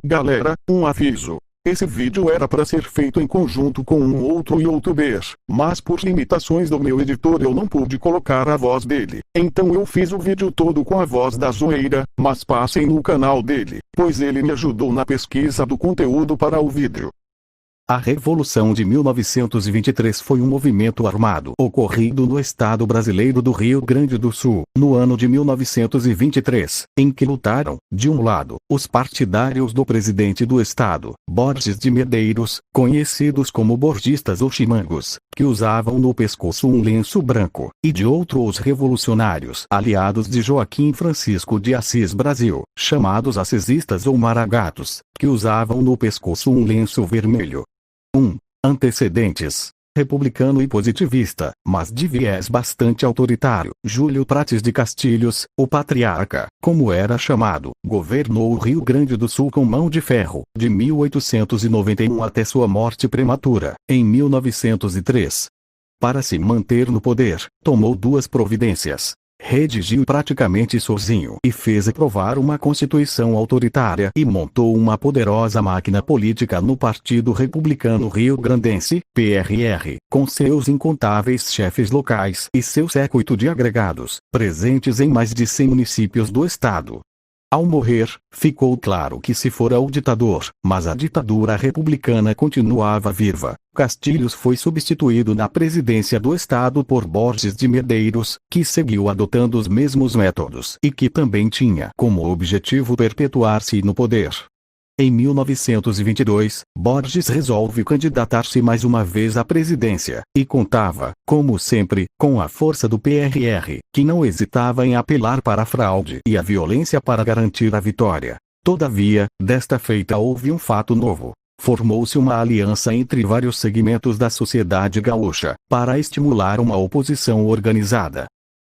Galera, um aviso. Esse vídeo era para ser feito em conjunto com um outro youtuber, mas por limitações do meu editor eu não pude colocar a voz dele. Então eu fiz o vídeo todo com a voz da zoeira, mas passem no canal dele, pois ele me ajudou na pesquisa do conteúdo para o vídeo. A Revolução de 1923 foi um movimento armado ocorrido no estado brasileiro do Rio Grande do Sul, no ano de 1923, em que lutaram, de um lado, os partidários do presidente do estado, Borges de Medeiros, conhecidos como borgistas ou chimangos, que usavam no pescoço um lenço branco, e de outro os revolucionários aliados de Joaquim Francisco de Assis Brasil, chamados assesistas ou maragatos, que usavam no pescoço um lenço vermelho. Antecedentes. Republicano e positivista, mas de viés bastante autoritário, Júlio Prates de Castilhos, o patriarca, como era chamado, governou o Rio Grande do Sul com mão de ferro, de 1891 até sua morte prematura, em 1903. Para se manter no poder, tomou duas providências. Redigiu praticamente sozinho e fez aprovar uma constituição autoritária e montou uma poderosa máquina política no Partido Republicano Rio-Grandense, PRR, com seus incontáveis chefes locais e seu séquito de agregados, presentes em mais de 100 municípios do estado. Ao morrer, ficou claro que se fora o ditador, mas a ditadura republicana continuava viva. Castilhos foi substituído na presidência do estado por Borges de Medeiros, que seguiu adotando os mesmos métodos e que também tinha como objetivo perpetuar-se no poder. Em 1922, Borges resolve candidatar-se mais uma vez à presidência, e contava, como sempre, com a força do PRR, que não hesitava em apelar para a fraude e a violência para garantir a vitória. Todavia, desta feita houve um fato novo. Formou-se uma aliança entre vários segmentos da sociedade gaúcha, para estimular uma oposição organizada.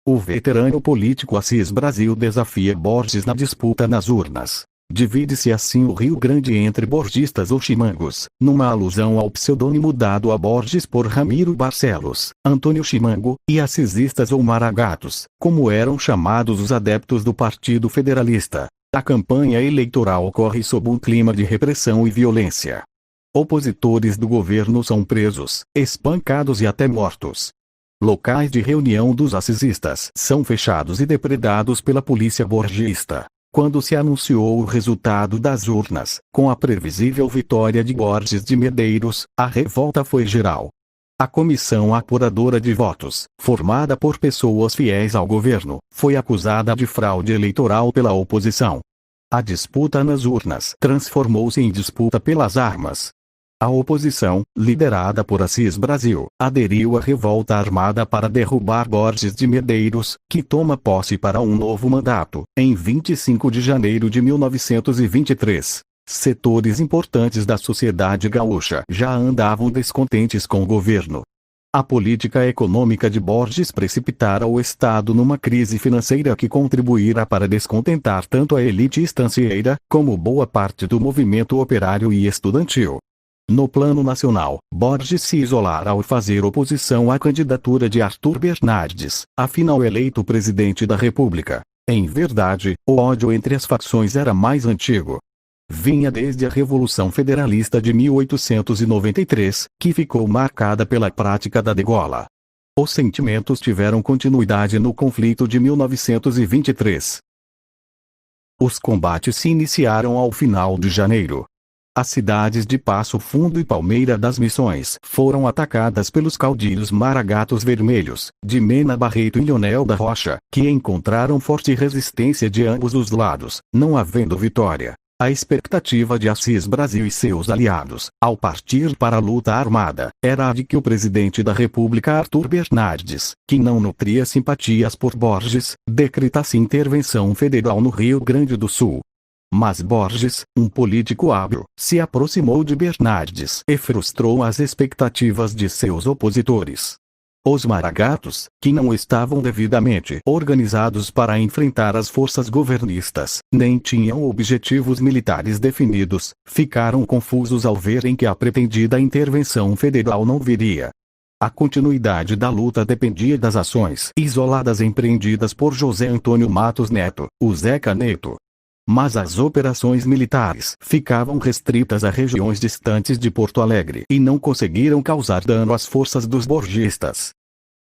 O veterano político Assis Brasil desafia Borges na disputa nas urnas. Divide-se assim o Rio Grande entre borgistas ou chimangos, numa alusão ao pseudônimo dado a Borges por Ramiro Barcelos, Antônio Chimango, e assisistas ou maragatos, como eram chamados os adeptos do Partido Federalista. A campanha eleitoral ocorre sob um clima de repressão e violência. Opositores do governo são presos, espancados e até mortos. Locais de reunião dos assisistas são fechados e depredados pela polícia borgista. Quando se anunciou o resultado das urnas, com a previsível vitória de Borges de Medeiros, a revolta foi geral. A comissão apuradora de votos, formada por pessoas fiéis ao governo, foi acusada de fraude eleitoral pela oposição. A disputa nas urnas transformou-se em disputa pelas armas. A oposição, liderada por Assis Brasil, aderiu à revolta armada para derrubar Borges de Medeiros, que toma posse para um novo mandato, em 25 de janeiro de 1923. Setores importantes da sociedade gaúcha já andavam descontentes com o governo. A política econômica de Borges precipitara o Estado numa crise financeira que contribuíra para descontentar tanto a elite estancieira, como boa parte do movimento operário e estudantil. No plano nacional, Borges se isolara ao fazer oposição à candidatura de Arthur Bernardes, afinal eleito presidente da República. Em verdade, o ódio entre as facções era mais antigo. Vinha desde a Revolução Federalista de 1893, que ficou marcada pela prática da degola. Os sentimentos tiveram continuidade no conflito de 1923. Os combates se iniciaram ao final de janeiro. As cidades de Passo Fundo e Palmeira das Missões foram atacadas pelos caudilhos maragatos vermelhos, de Mena Barreto e Leonel da Rocha, que encontraram forte resistência de ambos os lados, não havendo vitória. A expectativa de Assis Brasil e seus aliados, ao partir para a luta armada, era a de que o presidente da República Arthur Bernardes, que não nutria simpatias por Borges, decretasse intervenção federal no Rio Grande do Sul. Mas Borges, um político hábil, se aproximou de Bernardes e frustrou as expectativas de seus opositores. Os maragatos, que não estavam devidamente organizados para enfrentar as forças governistas, nem tinham objetivos militares definidos, ficaram confusos ao verem que a pretendida intervenção federal não viria. A continuidade da luta dependia das ações isoladas empreendidas por José Antônio Matos Neto, o Zeca Neto. mas as operações militares ficavam restritas a regiões distantes de Porto Alegre e não conseguiram causar dano às forças dos borgistas.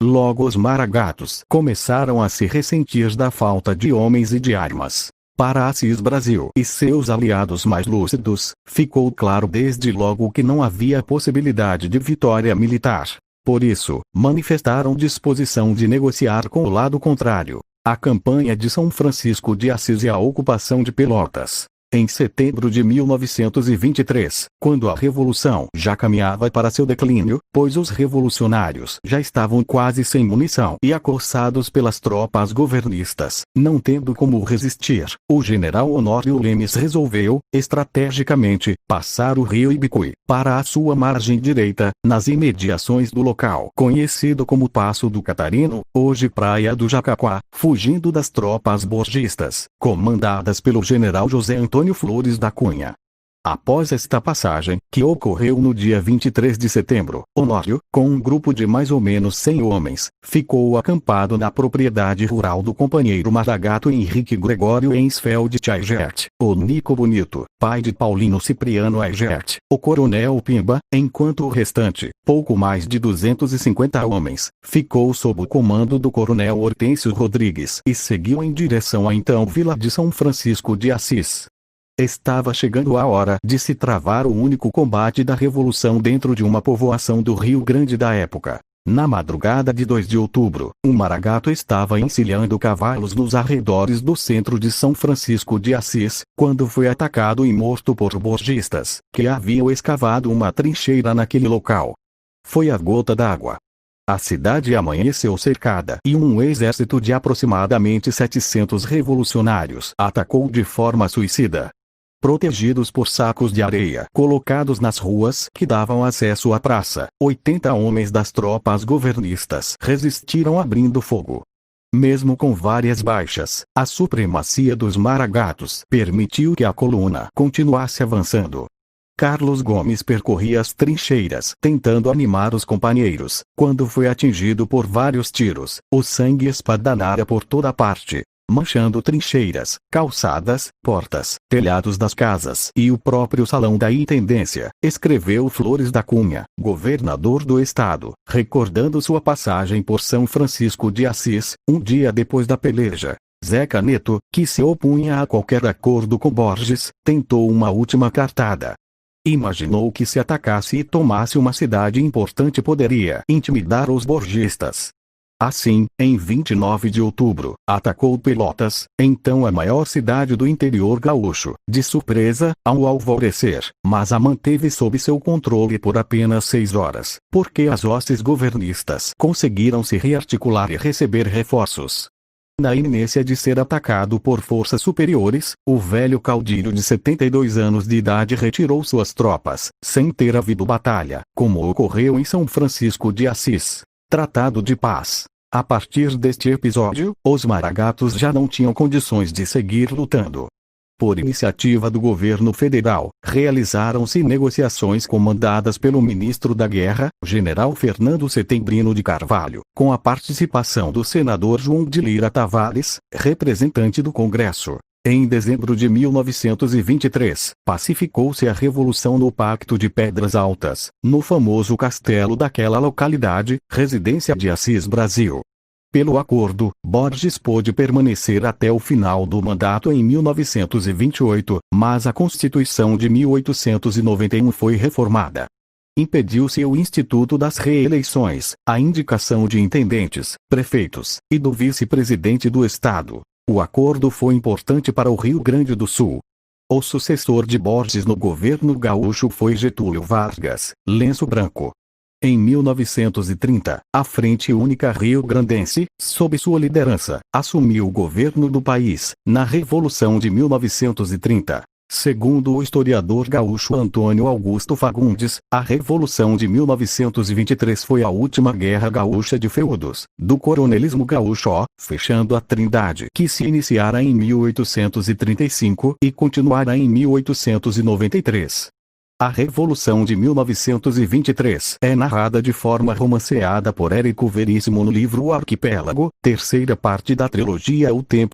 Logo os maragatos começaram a se ressentir da falta de homens e de armas. Para Assis Brasil e seus aliados mais lúcidos, ficou claro desde logo que não havia possibilidade de vitória militar. Por isso, manifestaram disposição de negociar com o lado contrário, a campanha de São Francisco de Assis e a ocupação de Pelotas. Em setembro de 1923, quando a Revolução já caminhava para seu declínio, pois os revolucionários já estavam quase sem munição e acossados pelas tropas governistas, não tendo como resistir, o general Honório Lemes resolveu, estrategicamente, passar o rio Ibicuí para a sua margem direita, nas imediações do local conhecido como Passo do Catarino, hoje Praia do Jacaquá, fugindo das tropas borgistas, comandadas pelo general José Antônio Flores da Cunha. Após esta passagem, que ocorreu no dia 23 de setembro, Honório, com um grupo de mais ou menos 100 homens, ficou acampado na propriedade rural do companheiro maragato Henrique Gregório Ensfeld Aigert, o Nico Bonito, pai de Paulino Cipriano Aigert, o coronel Pimba, enquanto o restante, pouco mais de 250 homens, ficou sob o comando do coronel Hortêncio Rodrigues e seguiu em direção à então Vila de São Francisco de Assis. Estava chegando a hora de se travar o único combate da Revolução dentro de uma povoação do Rio Grande da época. Na madrugada de 2 de outubro, um maragato estava encilhando cavalos nos arredores do centro de São Francisco de Assis, quando foi atacado e morto por borgistas, que haviam escavado uma trincheira naquele local. Foi a gota d'água. A cidade amanheceu cercada e um exército de aproximadamente 700 revolucionários atacou de forma suicida. Protegidos por sacos de areia colocados nas ruas que davam acesso à praça, 80 homens das tropas governistas resistiram abrindo fogo. Mesmo com várias baixas, a supremacia dos maragatos permitiu que a coluna continuasse avançando. Carlos Gomes percorria as trincheiras tentando animar os companheiros, quando foi atingido por vários tiros. O sangue espadanara por toda parte, manchando trincheiras, calçadas, portas, telhados das casas e o próprio salão da intendência, escreveu Flores da Cunha, governador do estado, recordando sua passagem por São Francisco de Assis, um dia depois da peleja. Zé Caneto, que se opunha a qualquer acordo com Borges, tentou uma última cartada. Imaginou que se atacasse e tomasse uma cidade importante poderia intimidar os borgistas. Assim, em 29 de outubro, atacou Pelotas, então a maior cidade do interior gaúcho, de surpresa, ao alvorecer, mas a manteve sob seu controle por apenas 6 horas, porque as hostes governistas conseguiram se rearticular e receber reforços. Na iminência de ser atacado por forças superiores, o velho caudilho de 72 anos de idade retirou suas tropas, sem ter havido batalha, como ocorreu em São Francisco de Assis. Tratado de paz. A partir deste episódio, os maragatos já não tinham condições de seguir lutando. Por iniciativa do governo federal, realizaram-se negociações comandadas pelo ministro da Guerra, general Fernando Setembrino de Carvalho, com a participação do senador João de Lira Tavares, representante do Congresso. Em dezembro de 1923, pacificou-se a revolução no Pacto de Pedras Altas, no famoso castelo daquela localidade, residência de Assis Brasil. Pelo acordo, Borges pôde permanecer até o final do mandato em 1928, mas a Constituição de 1891 foi reformada. Impediu-se o instituto das reeleições, a indicação de intendentes, prefeitos, e do vice-presidente do Estado. O acordo foi importante para o Rio Grande do Sul. O sucessor de Borges no governo gaúcho foi Getúlio Vargas, lenço branco. Em 1930, a Frente Única Rio-Grandense, sob sua liderança, assumiu o governo do país, na Revolução de 1930. Segundo o historiador gaúcho Antônio Augusto Fagundes, a Revolução de 1923 foi a última guerra gaúcha de feudos, do coronelismo gaúcho, fechando a trindade que se iniciara em 1835 e continuará em 1893. A Revolução de 1923 é narrada de forma romanceada por Érico Veríssimo no livro O Arquipélago, terceira parte da trilogia O Tempo